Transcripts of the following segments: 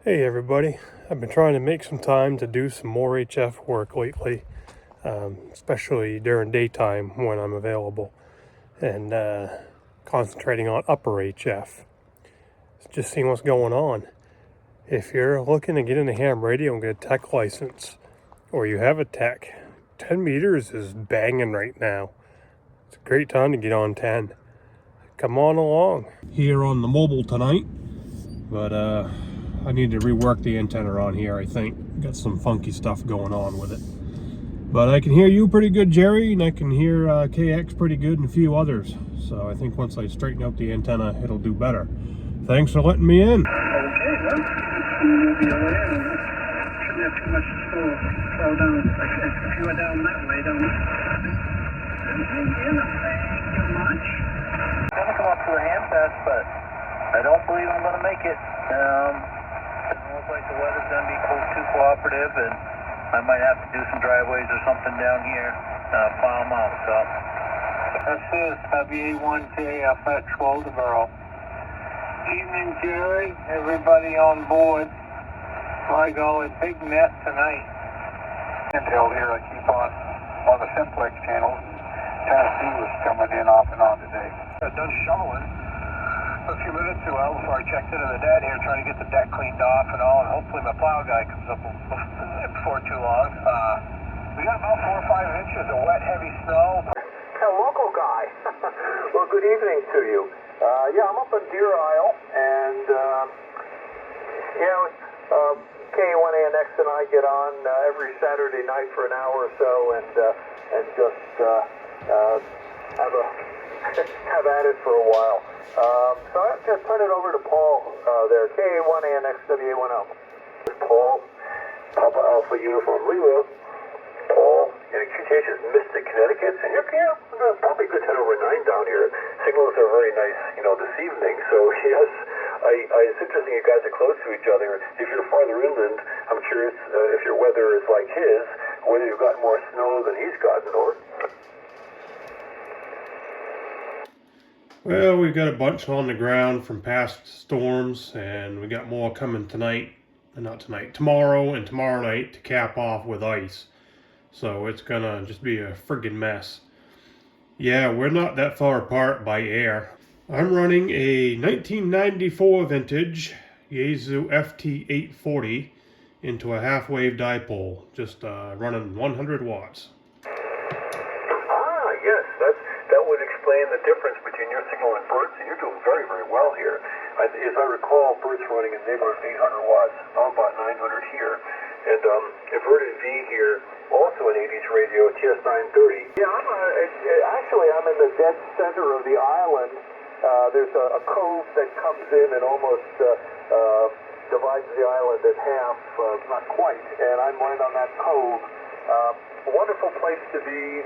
Hey everybody, I've been trying to make some time to do some more HF work lately, especially during daytime when I'm available, and concentrating on upper HF. Just seeing what's going on. If you're looking to get into ham radio and get a tech license, or you have a tech, 10 meters is banging right now. It's a great time to get on 10. Come on along. Here on the mobile tonight, but I need to rework the antenna on here, I think. Got some funky stuff going on with it. But I can hear you pretty good, Jerry, and I can hear KX pretty good and a few others. So I think once I straighten out the antenna, it'll do better. Thanks for letting me in. Okay, well, we'll be away and shouldn't have too much to fall down, if you are down that way, don't you? Thank you much. I'm going to come up to the hand test, but I don't believe I'm going to make it. It looks like the weather's going to be too cooperative, and I might have to do some driveways or something down here, file them out, so. This is WA1JFX Waldeboro. Evening, Jerry. Everybody on board. Like a big net tonight. Intel here. I keep on the simplex channel. Tennessee was coming in off and on today. I done shoveling a few minutes ago before I checked into the dead here, trying to get the deck cleaned off and all, and hopefully my plow guy comes up before too long. We got about 4 or 5 inches of wet, heavy snow. A local guy. Well, good evening to you. Yeah, I'm up in Deer Isle, and K1ANX and I get on every Saturday night for an hour or so, and just have at it for a while. So I'll just turn it over to Paul there. K1ANX WA10. Paul, Papa Alpha Uniform Lima. Paul, in Cretaceous Mystic, Connecticut, and you're probably good 10 over 9 down here. Signals are very nice, this evening. So yes, it's interesting you guys are close to each other. If you're farther inland, I'm curious if your weather is like his, whether you've got more snow than he's gotten, or. Well, we've got a bunch on the ground from past storms, and we got more coming tonight, not tonight, tomorrow and tomorrow night to cap off with ice. So it's gonna just be a friggin' mess. Yeah, we're not that far apart by air. I'm running a 1994 vintage Yaesu FT840 into a half-wave dipole, just running 100 watts. Yes, that would explain the difference between your signal and Bert's, and you're doing very, very well here. As I recall, Bert's running in the neighborhood of 800 watts, now about 900 here. And inverted V here, also an 80s radio, TS930. Yeah, I'm in the dead center of the island. There's a cove that comes in and almost divides the island in half, not quite, and I'm right on that cove. Wonderful place to be.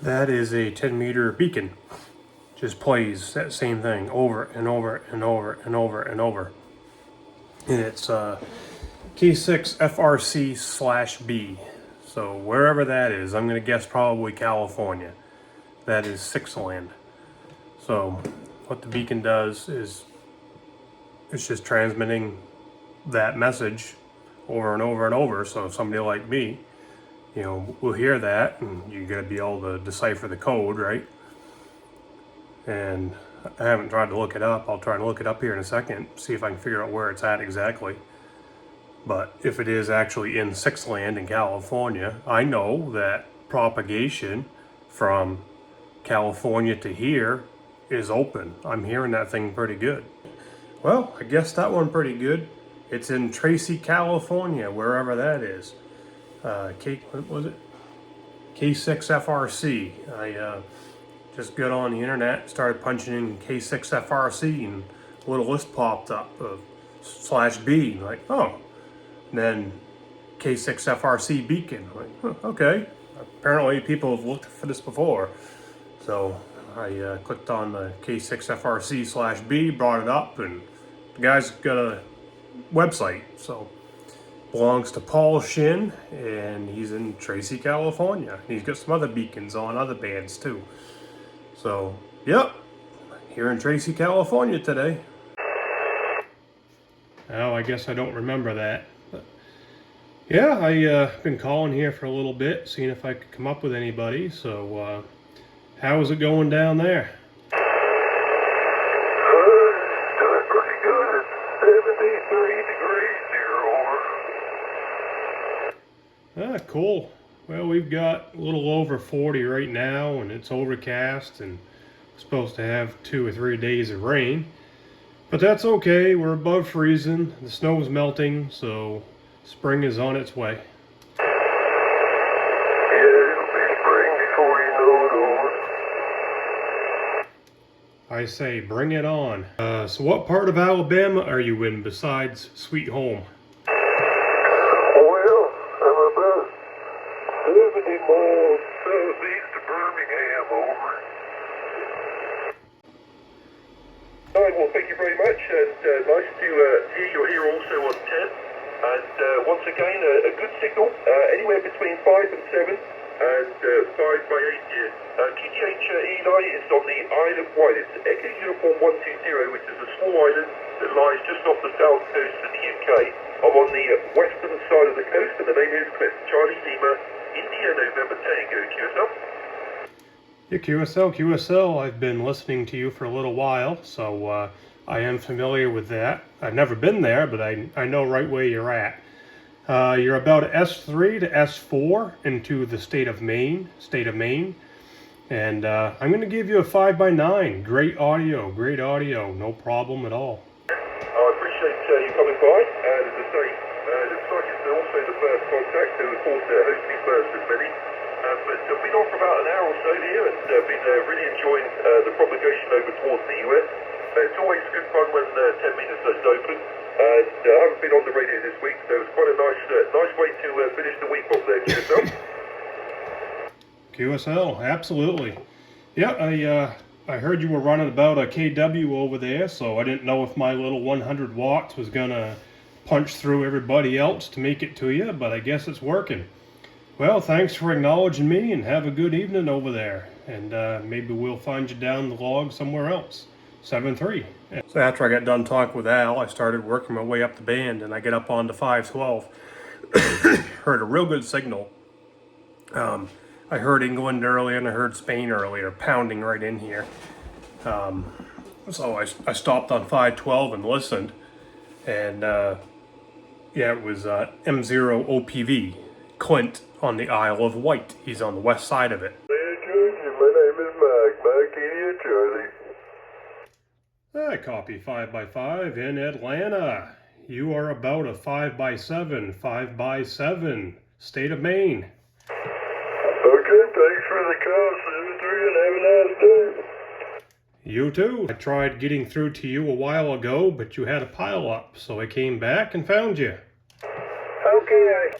That is a 10-meter beacon. Just plays that same thing over and over and over and over and over. And it's K6 FRC/B. So wherever that is, I'm going to guess probably California. That is 6-land. So what the beacon does is it's just transmitting that message over and over and over. So somebody like me, we'll hear that, and you got to be able to decipher the code, right? And I haven't tried to look it up. I'll try to look it up here in a second, see if I can figure out where it's at exactly. But if it is actually in 6-land in California, I know that propagation from California to here is open. I'm hearing that thing pretty good. Well, I guessed that one pretty good. It's in Tracy, California, wherever that is. What was it? K6 FRC. I just got on the internet, started punching in K6 FRC, and a little list popped up of /B. Like, oh. And then K6 FRC beacon. Like, okay. Apparently people have looked for this before. So I clicked on the K6 FRC/B, brought it up, and the guy's got a website. So belongs to Paul Shin, and he's in Tracy, California. He's got some other beacons on other bands too. So, yep, here in Tracy, California today. Oh, I guess I don't remember that. But yeah, I've been calling here for a little bit, seeing if I could come up with anybody. So, how is it going down there? Doing pretty good. It's 73 degrees here, over. Ah, cool. Well, we've got a little over 40 right now, and it's overcast, and we're supposed to have 2 or 3 days of rain. But that's okay, we're above freezing, the snow's melting, so spring is on its way. Yeah, it'll be spring before you know it, over. I say, bring it on. So what part of Alabama are you in besides Sweet Home? Well, I'm about 70 miles southeast of Birmingham, over. All right, well, thank you very much, and nice to hear you're here also on 10. And once again, a good signal, anywhere between 5 and 7, and 5 by 8 here. QTH Eli is on the Isle of Wight. It's Echo Uniform 120, which is a small island that lies just off the south coast of the UK. I'm on the western side of the coast, and the name is Charlie Lima, India November Tango. QSL? Yeah, QSL, I've been listening to you for a little while, so I am familiar with that. I've never been there, but I know right where you're at. You're about S3 to S4 into the state of Maine, and I'm going to give you a 5x9. Great audio, no problem at all. I appreciate you coming by, and as I say, it looks like it's also the first contact, so of course hopefully first of many. But I've been on for about an hour or so here, and been really enjoying the propagation over towards the US. It's always good fun when 10 meters does open, and I haven't been on the radio this week, so it's quite a nice way to finish the week off there. QSL, absolutely. Yeah, I heard you were running about a KW over there, so I didn't know if my little 100 watts was gonna punch through everybody else to make it to you, but I guess it's working. Well, thanks for acknowledging me, and have a good evening over there. And maybe we'll find you down the log somewhere else. 7-3. So after I got done talking with Al, I started working my way up the band, and I get up onto 512. Heard a real good signal. I heard England earlier, and I heard Spain earlier, pounding right in here. So I stopped on 512 and listened, and yeah, it was M0 OPV, Clint on the Isle of Wight. He's on the west side of it. My name is Mike Idiot Charlie. I copy 5x5 in Atlanta. You are about a 5x7, state of Maine. Okay, thanks for the call, 7-3, and have a nice day. You too. I tried getting through to you a while ago, but you had a pile up, so I came back and found you. Okay.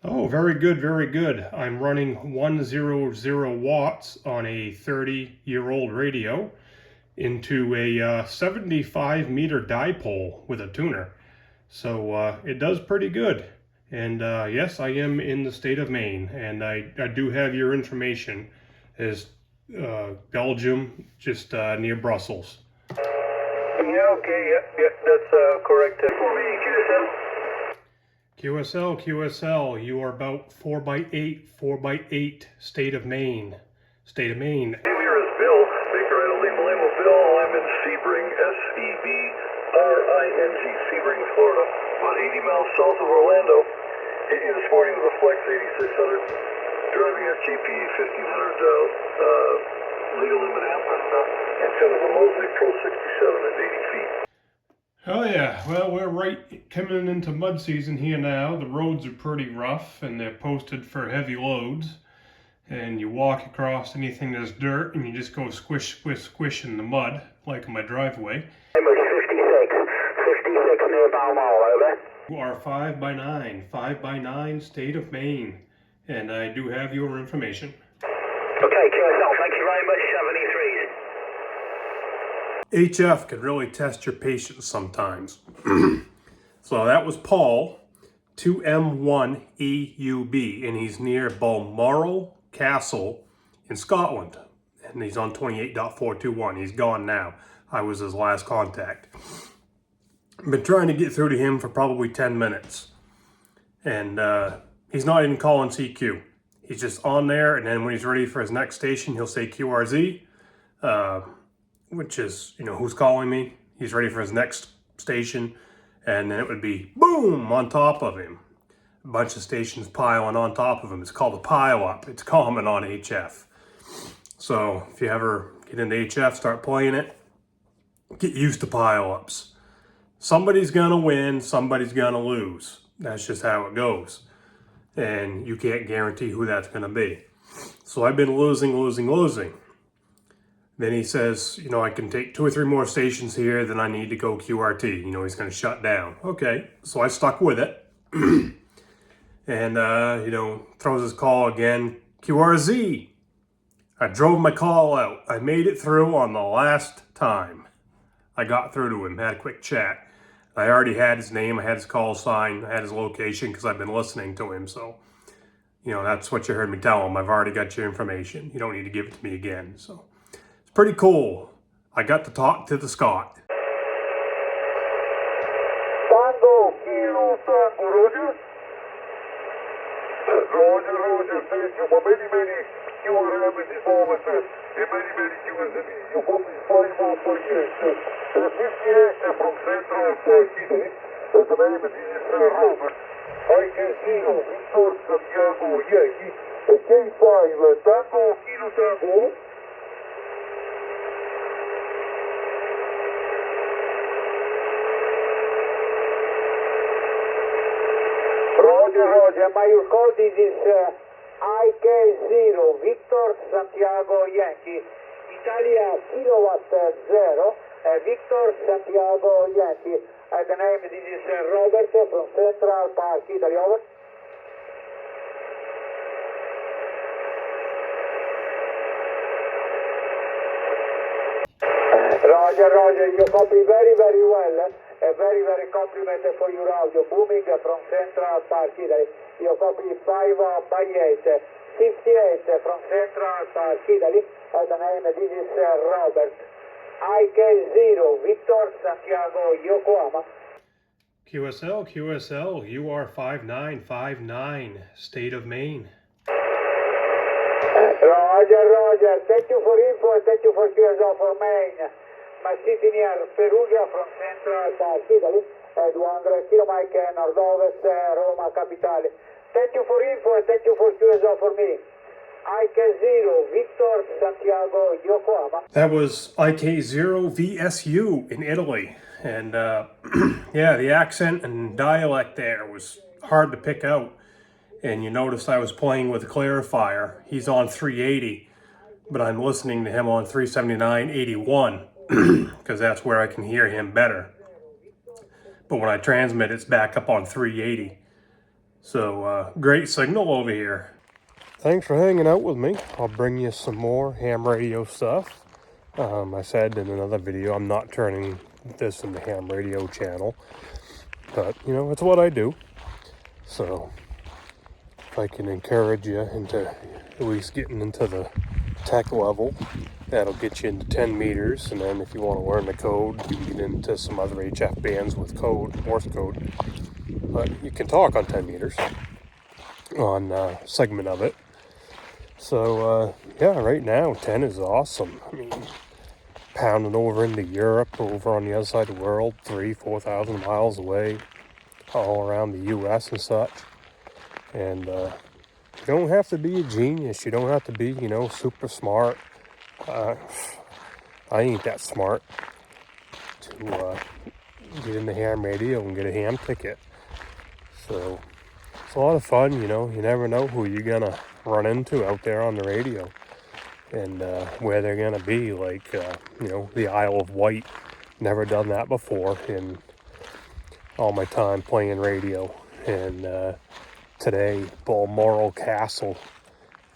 Oh, very good. I'm running 100 watts on a 30-year-old radio into a 75 meter dipole with a tuner. So it does pretty good. And yes, I am in the state of Maine, and I do have your information as Belgium, just near Brussels. Yeah, okay, yep, that's correct. For me, QSL, you are about 4x8, state of Maine. Here is Bill, Victor Lima Lima Bill. I'm in Sebring, S-E-B-R-I-N-G, Sebring, Florida, about 80 miles south of Orlando. Hit you this morning with a Flex 8600, driving a GP 1500 legal limit amp, and instead of a Mosley Pro 67 at 80 feet. Oh yeah, well, we're right coming into mud season here now. The roads are pretty rough, and they're posted for heavy loads. And you walk across anything that's dirt, and you just go squish in the mud, like in my driveway. I'm a 56 near Balmoral, over. You are 5x9, state of Maine. And I do have your information. Okay, QSL, thank you very much, 73s. HF could really test your patience sometimes. So that was Paul 2M1EUB, and he's near Balmoral Castle in Scotland. And he's on 28.421. He's gone now. I was his last contact. I've been trying to get through to him for probably 10 minutes. And he's not even calling CQ. He's just on there, and then when he's ready for his next station, he'll say QRZ, which is, you know, who's calling me. He's ready for his next station, and then it would be boom on top of him. A bunch of stations piling on top of him. It's called a pile up. It's common on HF. So if you ever get into HF, start playing it, get used to pile ups. Somebody's gonna win, somebody's gonna lose. That's just how it goes. And you can't guarantee who that's gonna be. So I've been losing. Then he says, you know, I can take 2 or 3 more stations here, then I need to go QRT. You know, he's gonna shut down. Okay, so I stuck with it. And, you know, throws his call again, QRZ. I drove my call out. I made it through on the last time. I got through to him, had a quick chat. I already had his name, I had his call sign, I had his location because I've been listening to him. So, you know, that's what you heard me tell him. I've already got your information. You don't need to give it to me again. So, it's pretty cool. I got to talk to the Scot. Tango, Kilo, Tango, Roger. Roger, thank you for many QRM in this moment. And many QRM. You got me 5 for years. 58 from Central City. And the name is Robert. I can see you, Victor Santiago Yankee. K5, Tango, Kilo, Tango. Roger, my call this is IK0, Victor Santiago Yankee, Italia Kilowatt 0, Victor Santiago Yankee. The name, this is Robert from Central Park, Italy, over. Roger, you copy very well. A very compliment for your audio, booming from Central Park, Italy. You copy 5 by 8, 58 from Central Park, Italy. The name, this is Robert. IK0, Victor Santiago, Yokohama. QSL, UR5959, State of Maine. Roger, thank you for info and thank you for QSL for Maine. My city near Perugia from Central Park, Italy, 200 km nord-ovest Roma capitale. Thank you for info and thank you for QSL for me. IK0, Victor Santiago, Yokohama. That was IK0 VSU in Italy. And yeah, the accent and dialect there was hard to pick out. And you noticed I was playing with a clarifier. He's on 380, but I'm listening to him on 379.81 because that's where I can hear him better. But when I transmit, it's back up on 380. So great signal over here. Thanks for hanging out with me. I'll bring you some more ham radio stuff. I said in another video, I'm not turning this into ham radio channel, but you know, it's what I do. So if I can encourage you into at least getting into the tech level, that'll get you into 10 meters. And then if you want to learn the code, you can get into some other HF bands with code, Morse code. But you can talk on 10 meters on a segment of it. So yeah, right now 10 is awesome. I mean, pounding over into Europe, over on the other side of the world, 3,000-4,000 miles away, all around the US and such. And you don't have to be a genius. You don't have to be, you know, super smart. I ain't that smart to get into ham radio and get a ham ticket. So it's a lot of fun, you know. You never know who you're gonna run into out there on the radio and where they're gonna be. Like you know, the Isle of Wight. Never done that before in all my time playing radio. And today, Balmoral Castle.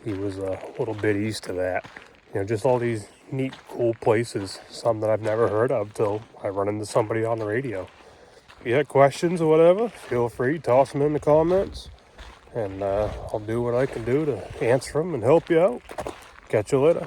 He was a little bit east of that. You know, just all these neat, cool places. Some that I've never heard of till I run into somebody on the radio. you got questions or whatever, feel free, toss them in the comments. And I'll do what I can do to answer them and help you out. Catch you later.